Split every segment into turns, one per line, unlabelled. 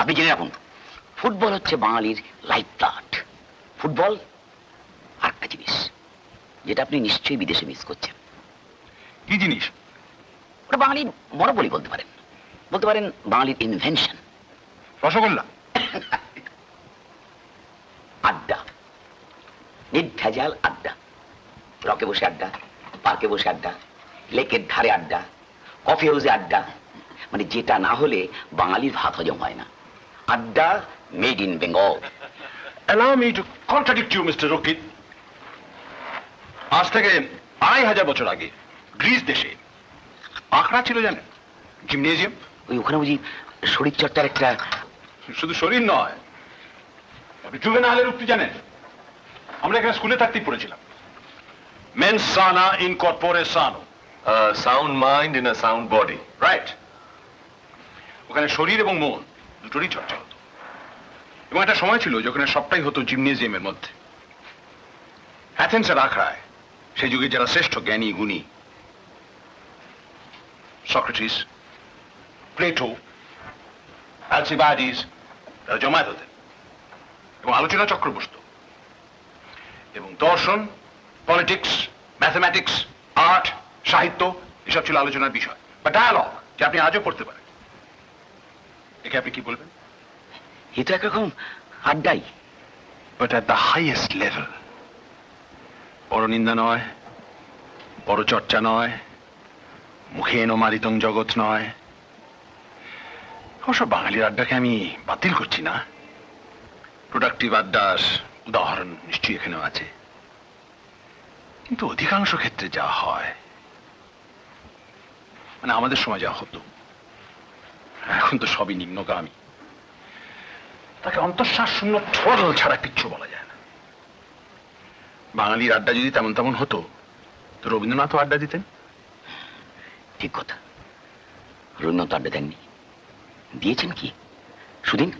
আপনি জেনে রাখুন, ফুটবল হচ্ছে বাঙালির লাইফ ব্লাড। ফুটবল আর একটা জিনিস যেটা আপনি নিশ্চয়ই বিদেশে মিস করছেন।
কি জিনিস?
ওটা বাঙালির মনোবলি বলতে পারেন, বলতে পারেন বাঙালির ইনভেনশন।
রসগোল্লা।
আড্ডা, নির্ভেজাল আড্ডা। রকে বসে আড্ডা, পার্কে বসে আড্ডা, লেকের ধারে আড্ডা, কফি হাউসে আড্ডা, মানে যেটা না হলে বাঙালির ভাত হজম হয় না। আড্ডা made in Bengal.
Allow me to contradict you, Mr. Rokit. আজ থেকে 2500 বছর আগে গ্রিস দেশে আখড়া ছিল, জানেন? জিমনেজিয়াম।
ওই ওখানে বুঝি শরীর চর্চার একটা।
শুধু শরীর নয়, আপনি জুভেনাইলের উক্তি জানেন? আমরা এখানে স্কুলে থাকতেই পড়েছিলাম, মেন্স সানা ইন কর্পোরে সানো,
sound mind in a sound body.
Right. ওখানে শরীর এবং মন দুটোরই চর্চা হতো, এবং একটা সময় ছিল যখন সবটাই হতো জিমনেজিয়ামের মধ্যে। অ্যাথেন্সের আখড়ায় সেই যুগে যারা শ্রেষ্ঠ জ্ঞানী গুণী, সক্রেটিস, প্লেটো, অ্যালসিবাডিস, তারা জমায়েত হতেন এবং আলোচনা চক্র বসত, এবং দর্শন, পলিটিক্স, ম্যাথমেটিক্স, আর্ট, সাহিত্য এসব ছিল আলোচনার বিষয় বা ডায়ালগ, যে আপনি আজও পড়তে পারেন। একে আপনি কি বলবেন?
এ তো একরকম আড্ডাই,
but at the highest level. বড় নিন্দা নয়, বড় চর্চা নয়, মুখে এনো মারিতং জগৎ নয়। অবশ্য বাঙালির আড্ডাকে আমি বাতিল করছি না, প্রোডাক্টিভ আড্ডার উদাহরণ নিশ্চয়ই এখানেও আছে, কিন্তু অধিকাংশ ক্ষেত্রে যা হয়, মানে আমাদের সময় যা হতো, এখন তো সবই নিম্নগামী। তাকে অন্তঃশ্বাস শূন্য ঠোল ছাড়া কিচ্ছু বলা যায় না। বাঙালির আড্ডা যদি তেমন তেমন হতো তো রবীন্দ্রনাথও আড্ডা দিতেন।
ঠিক কথা, রবীন্দ্রনাথ আড্ডা দেননি, দিয়েছেন কি? সুদিন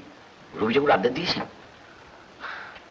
রবি ঠাকুর আড্ডা দিয়েছেন।